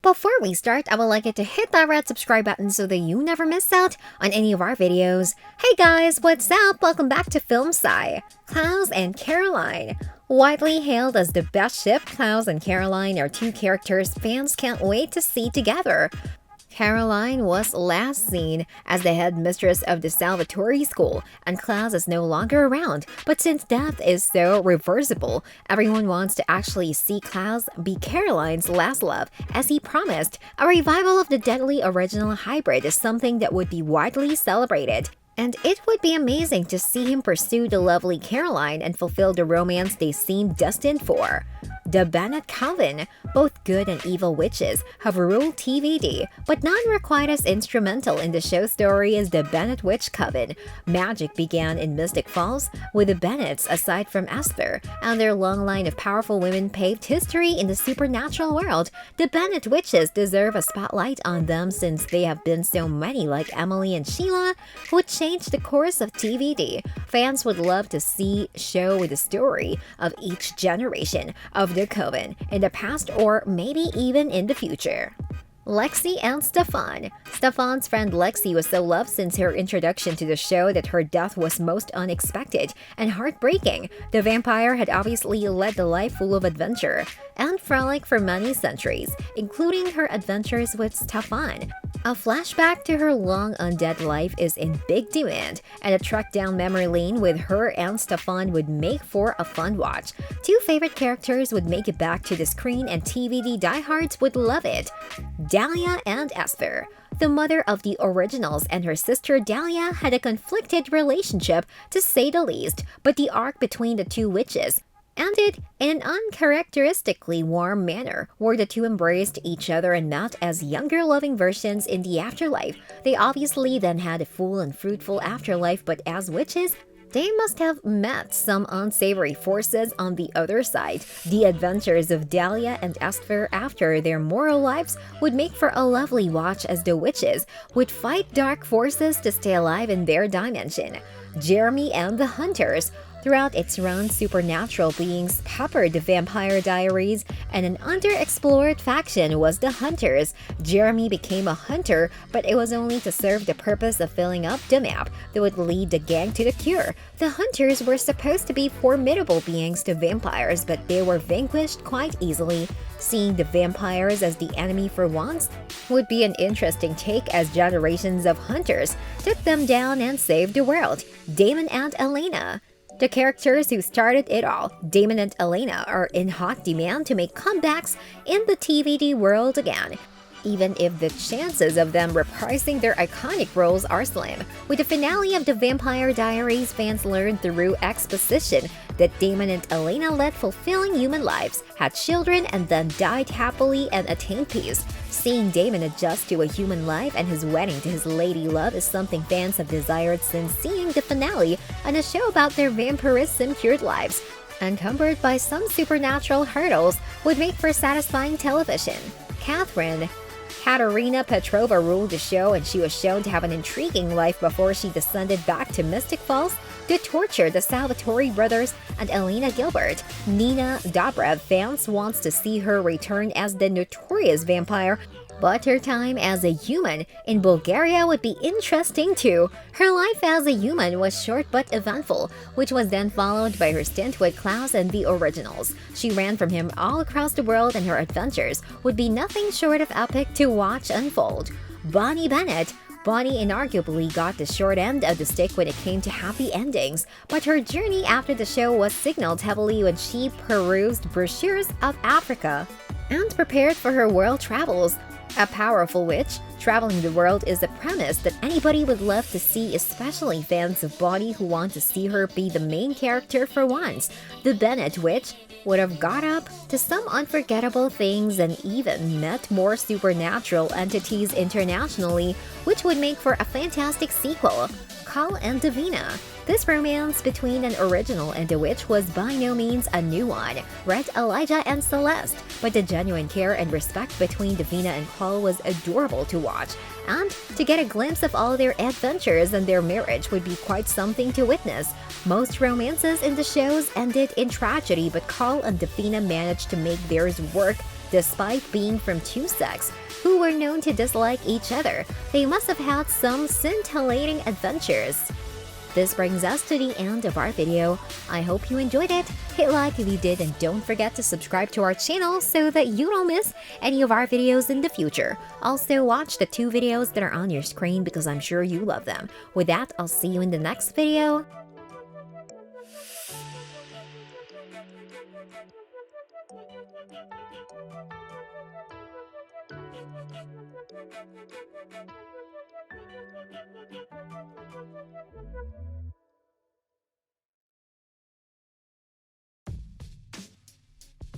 before we start, I would like you to hit that red subscribe button so that you never miss out on any of our videos. Hey guys, what's up? Welcome back to Film Sci. Klaus and Caroline. Widely hailed as the best ship, Klaus and Caroline are two characters fans can't wait to see together. Caroline was last seen as the headmistress of the Salvatore School, and Klaus is no longer around. But since death is so reversible, everyone wants to actually see Klaus be Caroline's last love, as he promised. A revival of the deadly original hybrid is something that would be widely celebrated. And it would be amazing to see him pursue the lovely Caroline and fulfill the romance they seem destined for. The Bennett Coven. Both good and evil witches have ruled TVD, but none were quite as instrumental in the show story as the Bennett Witch Coven. Magic began in Mystic Falls, with the Bennetts, aside from Esther, and their long line of powerful women paved history in the supernatural world. The Bennett witches deserve a spotlight on them since they have been so many, like Emily and Sheila, who would change the course of TVD. Fans would love to see a show with the story of each generation of the Coven in the past or maybe even in the future. Lexi and Stefan. Stefan's friend Lexi was so loved since her introduction to the show that her death was most unexpected and heartbreaking. The vampire had obviously led a life full of adventure and frolic for many centuries, including her adventures with Stefan. A flashback to her long undead life is in big demand, and a trek down memory lane with her and Stefan would make for a fun watch. Two favorite characters would make it back to the screen, and TVD diehards would love it. Dahlia and Esther. The mother of the originals and her sister Dahlia had a conflicted relationship, to say the least, but the arc between the two witches ended in an uncharacteristically warm manner, where the two embraced each other and met as younger loving versions in the afterlife. They obviously then had a full and fruitful afterlife, but as witches, they must have met some unsavory forces on the other side. The adventures of Dahlia and Esther after their moral lives would make for a lovely watch, as the witches would fight dark forces to stay alive in their dimension. Jeremy and the Hunters. Throughout its run, supernatural beings peppered the Vampire Diaries, and an underexplored faction was the Hunters. Jeremy became a hunter, but it was only to serve the purpose of filling up the map that would lead the gang to the cure. The Hunters were supposed to be formidable beings to vampires, but they were vanquished quite easily. Seeing the vampires as the enemy for once would be an interesting take, as generations of hunters took them down and saved the world. Damon and Elena. The characters who started it all, Damon and Elena, are in hot demand to make comebacks in the TVD world again, even if the chances of them reprising their iconic roles are slim. With the finale of the Vampire Diaries, fans learned through exposition that Damon and Elena led fulfilling human lives, had children, and then died happily and attained peace. Seeing Damon adjust to a human life and his wedding to his lady love is something fans have desired since seeing the finale on a show about their vampirism-cured lives. Encumbered by some supernatural hurdles, would make for satisfying television. Catherine. Katerina Petrova ruled the show, and she was shown to have an intriguing life before she descended back to Mystic Falls to torture the Salvatore brothers and Elena Gilbert. Nina Dobrev fans wants to see her return as the notorious vampire, but her time as a human in Bulgaria would be interesting too. Her life as a human was short but eventful, which was then followed by her stint with Klaus and the originals. She ran from him all across the world, and her adventures would be nothing short of epic to watch unfold. Bonnie Bennett. Bonnie inarguably got the short end of the stick when it came to happy endings, but her journey after the show was signaled heavily when she perused brochures of Africa and prepared for her world travels. A powerful witch traveling the world is a premise that anybody would love to see, especially fans of Bonnie who want to see her be the main character for once. The Bennett Witch would have got up to some unforgettable things and even met more supernatural entities internationally, which would make for a fantastic sequel. Carl and Davina. This romance between an original and a witch was by no means a new one. Read Elijah and Celeste, but the genuine care and respect between Davina and Carl was adorable to watch, and to get a glimpse of all their adventures and their marriage would be quite something to witness. Most romances in the shows ended in tragedy, but Carl and Davina managed to make theirs work Despite being from two sects who were known to dislike each other, they must have had some scintillating adventures. This brings us to the end of our video. I hope you enjoyed it. Hit like if you did and don't forget to subscribe to our channel so that you don't miss any of our videos in the future. Also, watch the 2 videos that are on your screen because I'm sure you love them. With that, I'll see you in the next video.